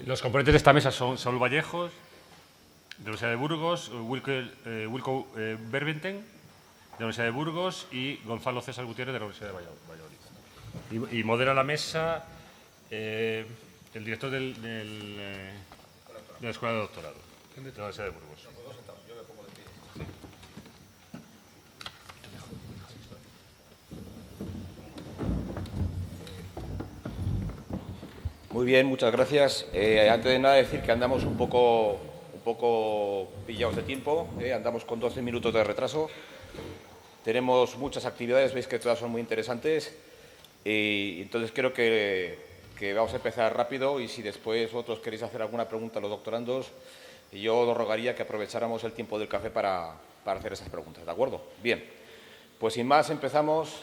Los componentes de esta mesa son Saúl Vallejos, de la Universidad de Burgos, Wilco Berventen, de la Universidad de Burgos, y Gonzalo César Gutiérrez, de la Universidad de Valladolid. Y modera la mesa el director de la Escuela de Doctorado, de la Universidad de Burgos. Muy bien, muchas gracias. Antes de nada decir que andamos un poco pillados de tiempo, andamos con 12 minutos de retraso. Tenemos muchas actividades, veis que todas son muy interesantes, y entonces creo que vamos a empezar rápido, y si después vosotros queréis hacer alguna pregunta a los doctorandos, yo os rogaría que aprovecháramos el tiempo del café para hacer esas preguntas, ¿de acuerdo? Bien, pues sin más empezamos.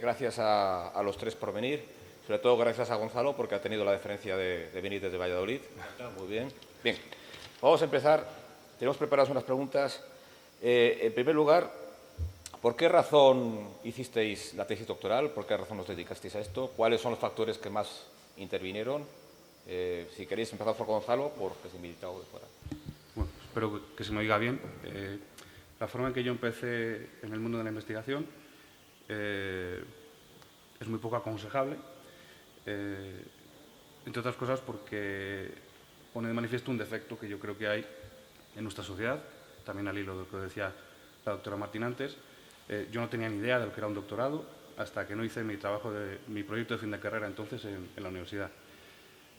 Gracias a los tres por venir. Sobre todo gracias a Gonzalo, porque ha tenido la deferencia de venir desde Valladolid. Muy bien. Bien, vamos a empezar. Tenemos preparadas unas preguntas. En primer lugar, ¿por qué razón hicisteis la tesis doctoral? ¿Por qué razón os dedicasteis a esto? ¿Cuáles son los factores que más intervinieron? Si queréis empezar por Gonzalo, porque es invitado de fuera. Bueno, espero que se me oiga bien. La forma en que yo empecé en el mundo de la investigación es muy poco aconsejable. Entre otras cosas porque pone de manifiesto un defecto que yo creo que hay en nuestra sociedad, también al hilo de lo que decía la doctora Martín antes. Yo no tenía ni idea de lo que era un doctorado hasta que no hice mi proyecto de fin de carrera entonces en la universidad.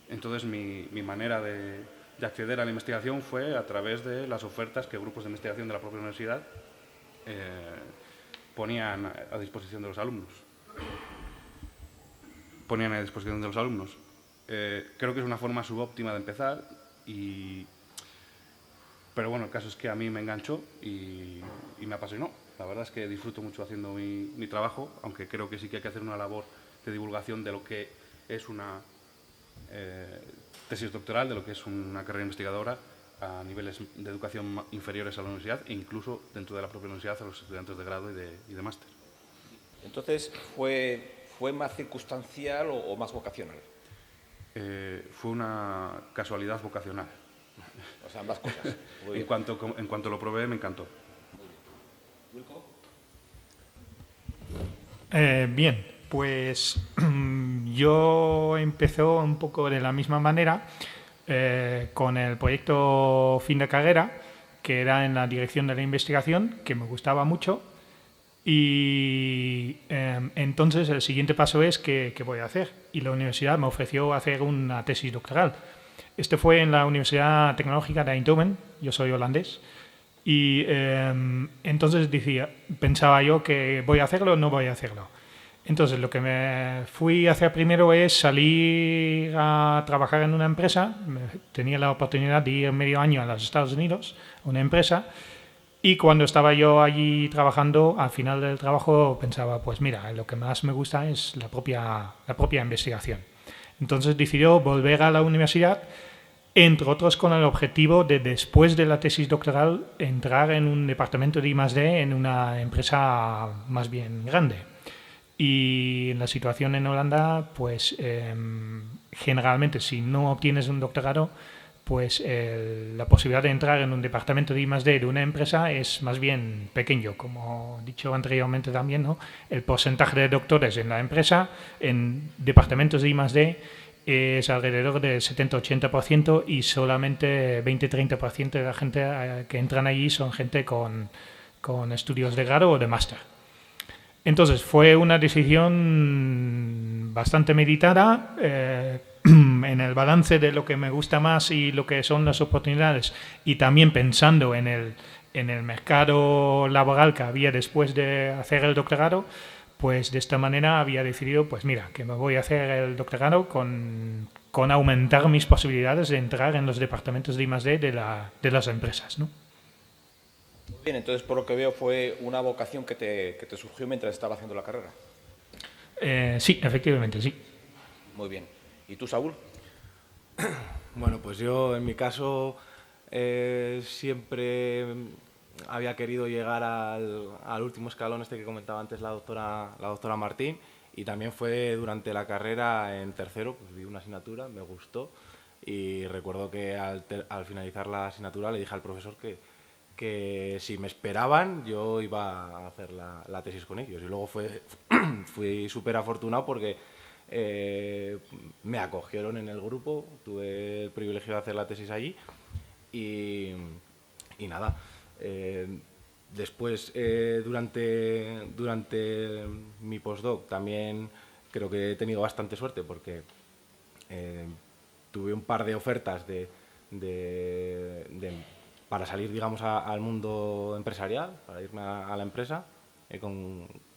Entonces mi manera de acceder a la investigación fue a través de las ofertas que grupos de investigación de la propia universidad ponían a disposición de los alumnos. Creo que es una forma subóptima de empezar, pero bueno, el caso es que a mí me enganchó y me apasionó. La verdad es que disfruto mucho haciendo mi trabajo, aunque creo que sí que hay que hacer una labor de divulgación de lo que es una tesis doctoral, de lo que es una carrera investigadora a niveles de educación inferiores a la universidad e incluso dentro de la propia universidad a los estudiantes de grado y de máster. Entonces, ¿fue más circunstancial o más vocacional? Fue una casualidad vocacional. O sea, ambas cosas. En cuanto lo probé, me encantó. Bien, pues yo empecé un poco de la misma manera con el proyecto fin de carrera, que era en la dirección de la investigación, que me gustaba mucho. Y entonces el siguiente paso es ¿qué voy a hacer? Y la universidad me ofreció hacer una tesis doctoral. Este fue en la Universidad Tecnológica de Eindhoven, yo soy holandés, y entonces pensaba yo que voy a hacerlo o no voy a hacerlo. Entonces lo que me fui a hacer primero es salir a trabajar en una empresa. Tenía la oportunidad de ir medio año a los Estados Unidos, a una empresa. Y cuando estaba yo allí trabajando, al final del trabajo pensaba, pues mira, lo que más me gusta es la propia investigación. Entonces decidió volver a la universidad, entre otros con el objetivo de, después de la tesis doctoral, entrar en un departamento de I+D en una empresa más bien grande. Y en la situación en Holanda, pues generalmente si no obtienes un doctorado, pues la posibilidad de entrar en un departamento de I+D de una empresa es más bien pequeño. Como he dicho anteriormente también, ¿no? El porcentaje de doctores en la empresa, en departamentos de I+D, es alrededor del 70-80% y solamente 20-30% de la gente que entran allí son gente con estudios de grado o de máster. Entonces fue una decisión bastante meditada en el balance de lo que me gusta más y lo que son las oportunidades, y también pensando en el mercado laboral que había después de hacer el doctorado. Pues de esta manera había decidido, pues mira, que me voy a hacer el doctorado con aumentar mis posibilidades de entrar en los departamentos de I+D de las empresas, ¿no? Muy bien, entonces por lo que veo fue una vocación que te surgió mientras estaba haciendo la carrera. Sí, efectivamente, sí. Muy bien. ¿Y tú, Saúl? Bueno, pues yo en mi caso siempre había querido llegar al último escalón este que comentaba antes la doctora Martín, y también fue durante la carrera en tercero, pues vi una asignatura, me gustó Y recuerdo que al finalizar la asignatura le dije al profesor que si me esperaban yo iba a hacer la tesis con ellos. Y luego fui súper afortunado porque me acogieron en el grupo, tuve el privilegio de hacer la tesis allí y nada. Después, durante mi postdoc también creo que he tenido bastante suerte porque tuve un par de ofertas para salir, digamos, al mundo empresarial, para irme a la empresa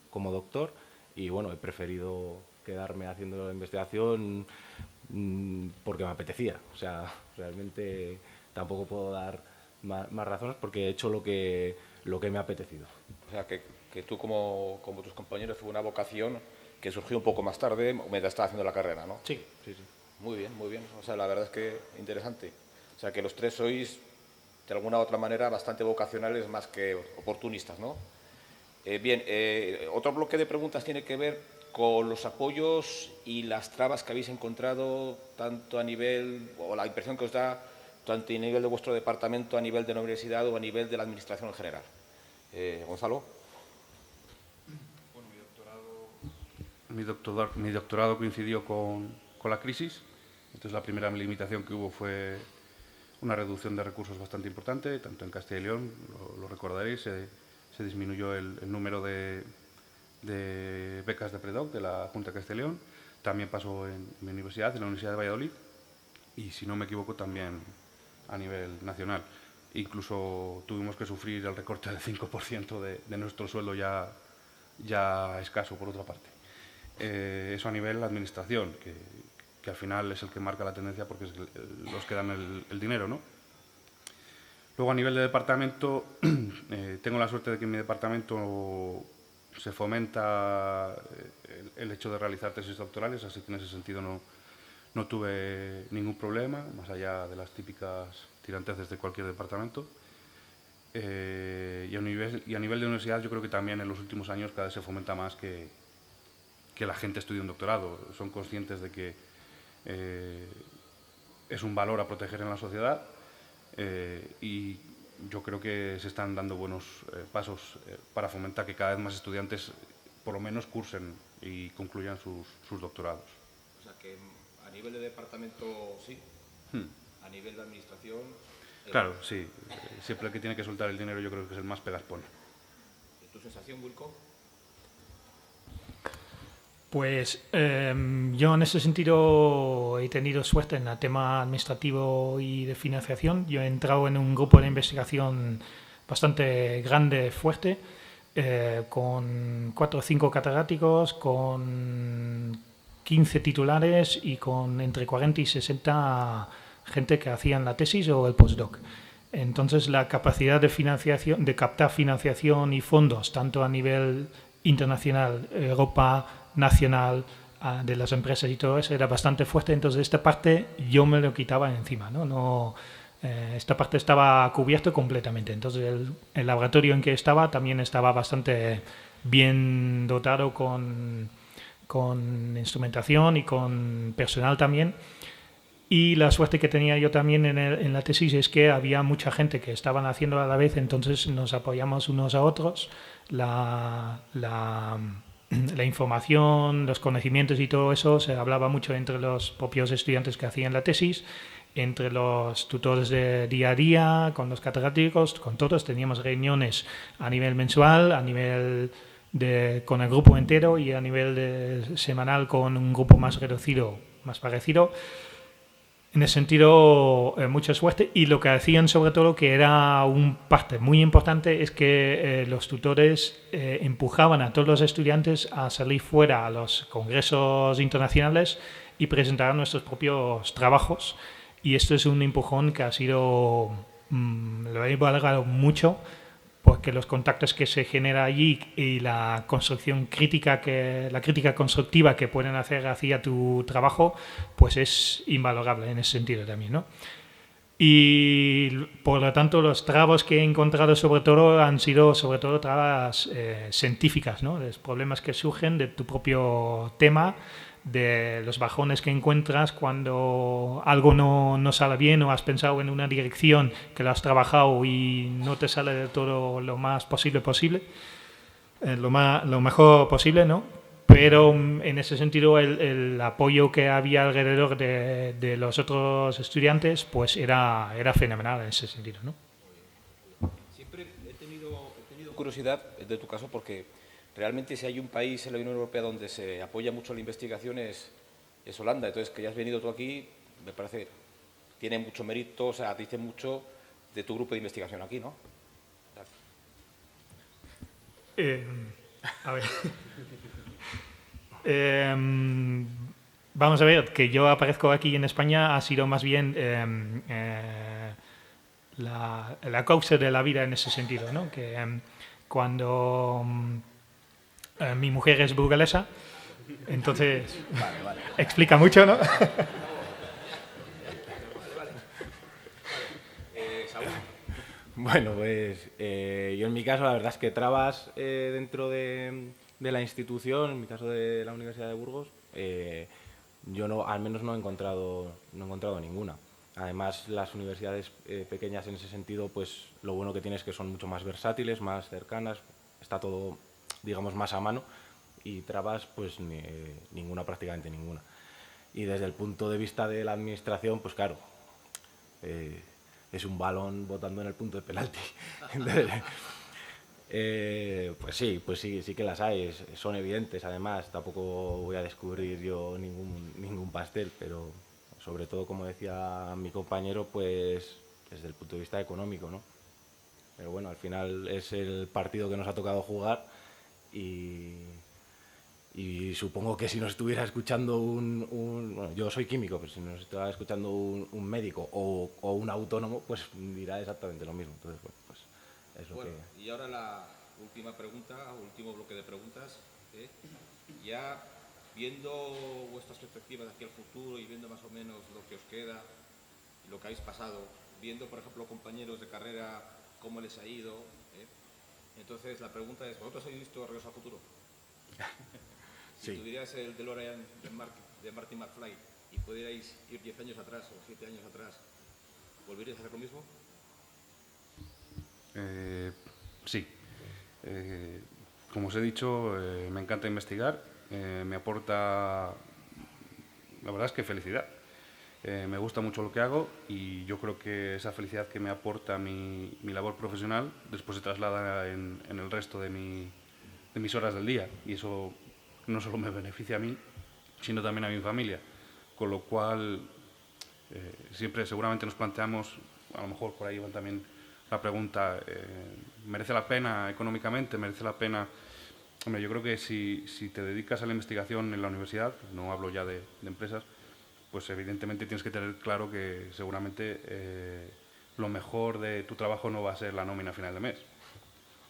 como doctor, y bueno, he preferido quedarme haciendo la investigación porque me apetecía. O sea, realmente tampoco puedo dar más razones porque he hecho lo que me ha apetecido. O sea, que tú como tus compañeros fue una vocación que surgió un poco más tarde, mientras estaba haciendo la carrera, ¿no? Sí, sí, sí. Muy bien, muy bien. O sea, la verdad es que interesante. O sea, que los tres sois, de alguna u otra manera, bastante vocacionales más que oportunistas, ¿no? Bien, otro bloque de preguntas tiene que ver con los apoyos y las trabas que habéis encontrado, tanto a nivel, o la impresión que os da, tanto a nivel de vuestro departamento, a nivel de la universidad o a nivel de la administración en general. Gonzalo. Bueno, mi doctorado coincidió con la crisis. Entonces, la primera limitación que hubo fue una reducción de recursos bastante importante, tanto en Castilla y León, lo recordaréis, se disminuyó el número de becas de predoc de la Junta de Castilla y León. También pasó en mi universidad, en la Universidad de Valladolid, y si no me equivoco también a nivel nacional. Incluso tuvimos que sufrir el recorte del 5% de nuestro sueldo ya escaso, por otra parte. Eso a nivel administración, que al final es el que marca la tendencia porque es los que dan el dinero, ¿no? Luego, a nivel de departamento, tengo la suerte de que en mi departamento se fomenta el hecho de realizar tesis doctorales, así que en ese sentido no tuve ningún problema, más allá de las típicas tiranteces de cualquier departamento. Y a nivel de universidad, yo creo que también en los últimos años cada vez se fomenta más que la gente estudie un doctorado. Son conscientes de que es un valor a proteger en la sociedad, y yo creo que se están dando buenos pasos para fomentar que cada vez más estudiantes por lo menos cursen y concluyan sus doctorados. O sea, que a nivel de departamento sí, a nivel de administración... Claro, sí. Siempre el que tiene que soltar el dinero yo creo que es el más pegaspón. ¿Tu sensación, Wilco? Pues yo en ese sentido he tenido suerte en el tema administrativo y de financiación. Yo he entrado en un grupo de investigación bastante grande, fuerte, con 4 o 5 catedráticos, con 15 titulares y con entre 40 y 60 gente que hacían la tesis o el postdoc. Entonces, la capacidad de financiación, de captar financiación y fondos, tanto a nivel internacional, Europa, nacional, de las empresas y todo eso, era bastante fuerte. Entonces, esta parte yo me lo quitaba encima, ¿no? Esta parte estaba cubierto completamente. Entonces, el laboratorio en que estaba también estaba bastante bien dotado con instrumentación y con personal también. Y la suerte que tenía yo también en la tesis es que había mucha gente que estaban haciendo a la vez, entonces nos apoyamos unos a otros. La información, los conocimientos y todo eso se hablaba mucho entre los propios estudiantes que hacían la tesis, entre los tutores de día a día, con los catedráticos, con todos. Teníamos reuniones a nivel mensual, a nivel con el grupo entero y a nivel semanal con un grupo más reducido, más parecido. En ese sentido, mucha suerte. Y lo que hacían sobre todo, que era un parte muy importante, es que los tutores empujaban a todos los estudiantes a salir fuera a los congresos internacionales y presentar nuestros propios trabajos. Y esto es un empujón que ha sido, lo he valorado mucho, porque los contactos que se genera allí y la construcción crítica, la crítica constructiva que pueden hacer hacia tu trabajo, pues es invalorable en ese sentido también, ¿no? Y por lo tanto los trabas que he encontrado sobre todo han sido sobre todo trabas científicas, ¿no? Los problemas que surgen de tu propio tema, de los bajones que encuentras cuando algo no sale bien o has pensado en una dirección que lo has trabajado y no te sale de todo lo más posible, lo mejor posible, ¿no? Pero en ese sentido el apoyo que había alrededor de los otros estudiantes pues era fenomenal en ese sentido, ¿no? Siempre he tenido curiosidad de tu caso porque realmente si hay un país en la Unión Europea donde se apoya mucho la investigación es Holanda. Entonces, que hayas venido tú aquí, me parece, tiene mucho mérito, o sea, dice mucho de tu grupo de investigación aquí, ¿no? A ver. Vamos a ver, que yo aparezco aquí en España ha sido más bien la causa de la vida en ese sentido, ¿no? Que cuando mi mujer es burgalesa, entonces explica mucho, ¿no? Bueno, pues yo en mi caso la verdad es que trabas dentro de la institución, en mi caso de la Universidad de Burgos, yo no, al menos no he encontrado ninguna. Además, las universidades pequeñas en ese sentido, pues lo bueno que tiene es que son mucho más versátiles, más cercanas, está todo, digamos, más a mano, y trabas, pues ninguna, prácticamente ninguna. Y desde el punto de vista de la administración, pues claro, es un balón botando en el punto de penalti. Entonces, pues sí que las hay, son evidentes. Además, tampoco voy a descubrir yo ningún pastel, pero sobre todo, como decía mi compañero, pues desde el punto de vista económico, ¿no? Pero bueno, al final es el partido que nos ha tocado jugar y supongo que si nos estuviera escuchando bueno, yo soy químico, pero si nos estuviera escuchando un médico o un autónomo, pues dirá exactamente lo mismo. Entonces, bueno, pues es lo que... Y ahora la última pregunta, último bloque de preguntas. Ya viendo vuestras perspectivas hacia el futuro y viendo más o menos lo que os queda, lo que habéis pasado, viendo, por ejemplo, compañeros de carrera, cómo les ha ido, entonces la pregunta es, ¿vosotros habéis visto Regreso al Futuro? Si tuvierais el DeLorean de Marty McFly y pudierais ir 10 años atrás o 7 años atrás, ¿volveríais a hacer lo mismo? Sí. Como os he dicho, me encanta investigar, me aporta, la verdad es que felicidad. Me gusta mucho lo que hago y yo creo que esa felicidad que me aporta mi labor profesional después se traslada en el resto de mis horas del día, y eso no solo me beneficia a mí, sino también a mi familia. Con lo cual, siempre seguramente nos planteamos, a lo mejor por ahí va también la pregunta, ¿merece la pena económicamente? ¿Merece la pena? Hombre, yo creo que si te dedicas a la investigación en la universidad, no hablo ya de empresas, pues evidentemente tienes que tener claro que seguramente lo mejor de tu trabajo no va a ser la nómina a final de mes.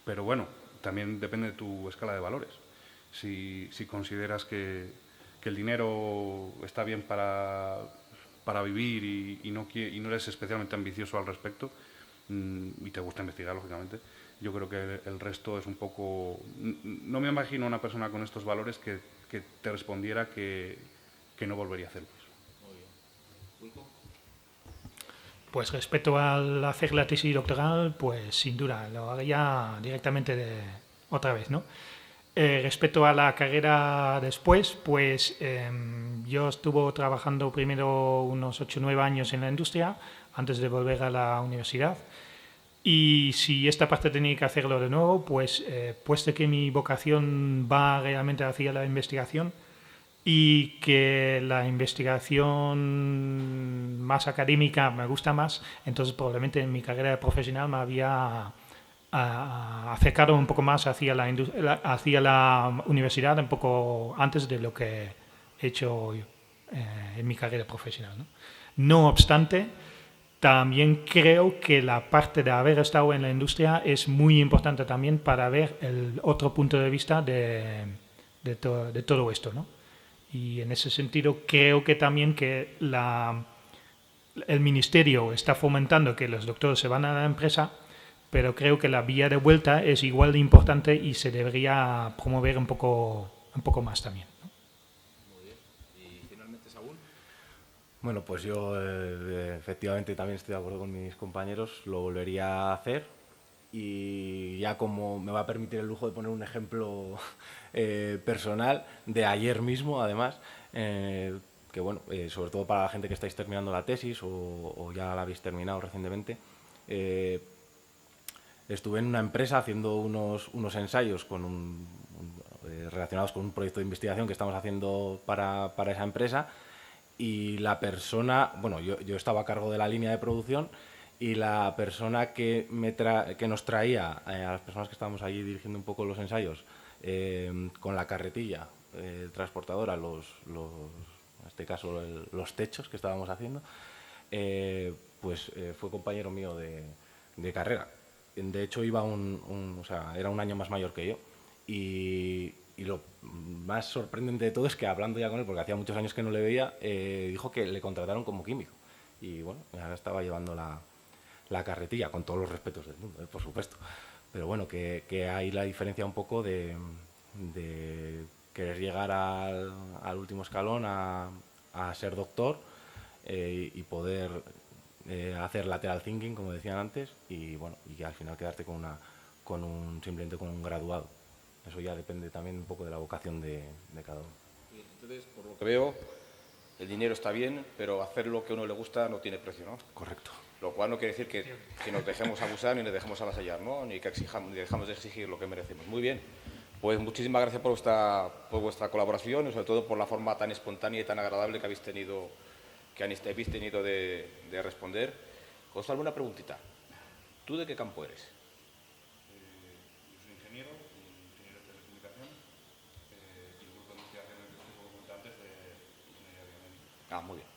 Pero bueno, también depende de tu escala de valores. Si consideras que el dinero está bien para vivir y no eres especialmente ambicioso al respecto, y te gusta investigar, lógicamente, yo creo que el resto es un poco... No me imagino una persona con estos valores que te respondiera que no volvería a hacerlo. Pues respecto al hacer la tesis doctoral, pues sin duda, lo haría directamente otra vez, ¿no? Respecto a la carrera después, pues yo estuve trabajando primero unos 8 o 9 años en la industria antes de volver a la universidad. Y si esta parte tenía que hacerlo de nuevo, pues puesto que mi vocación va realmente hacia la investigación y que la investigación más académica me gusta más, entonces probablemente en mi carrera profesional me había acercado un poco más hacia la universidad un poco antes de lo que he hecho en mi carrera profesional, ¿no? No obstante, también creo que la parte de haber estado en la industria es muy importante también para ver el otro punto de vista de todo esto, ¿no? Y en ese sentido creo que también que el ministerio está fomentando que los doctores se van a la empresa, pero creo que la vía de vuelta es igual de importante y se debería promover un poco más también, ¿no? Muy bien. Bueno, pues yo efectivamente también estoy de acuerdo con mis compañeros, lo volvería a hacer y ya como me va a permitir el lujo de poner un ejemplo personal de ayer mismo, además, que bueno, sobre todo para la gente que estáis terminando la tesis o ya la habéis terminado recientemente, estuve en una empresa haciendo unos ensayos relacionados con un proyecto de investigación que estamos haciendo para esa empresa. Y la persona, bueno, yo estaba a cargo de la línea de producción y la persona que nos traía a las personas que estábamos allí dirigiendo un poco los ensayos con la carretilla transportadora, en este caso los techos que estábamos haciendo, fue compañero mío de carrera. De hecho, o sea, era un año más mayor que yo. Y lo más sorprendente de todo es que hablando ya con él, porque hacía muchos años que no le veía, dijo que le contrataron como químico. Y bueno, ahora estaba llevando la carretilla, con todos los respetos del mundo, por supuesto. Pero bueno, que hay la diferencia un poco de querer llegar al último escalón, a ser doctor y poder hacer lateral thinking, como decían antes, y bueno, y que al final quedarte simplemente con un graduado. Eso ya depende también un poco de la vocación de cada uno. Entonces, por lo que veo, el dinero está bien, pero hacer lo que a uno le gusta no tiene precio, ¿no? Correcto. Lo cual no quiere decir que nos dejemos abusar ni nos dejemos avasallar, ¿no? Ni que ni dejamos de exigir lo que merecemos. Muy bien. Pues muchísimas gracias por vuestra colaboración y sobre todo por la forma tan espontánea y tan agradable que habéis tenido de responder. ¿Os hago una preguntita? ¿Tú de qué campo eres? Yo soy ingeniero de telecomunicación y el grupo de investigación en el que estoy, como comenté antes, de ingeniería biomédica. Muy bien.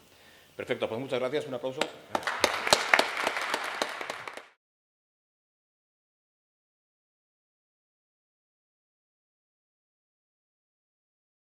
Perfecto, pues muchas gracias. Un aplauso.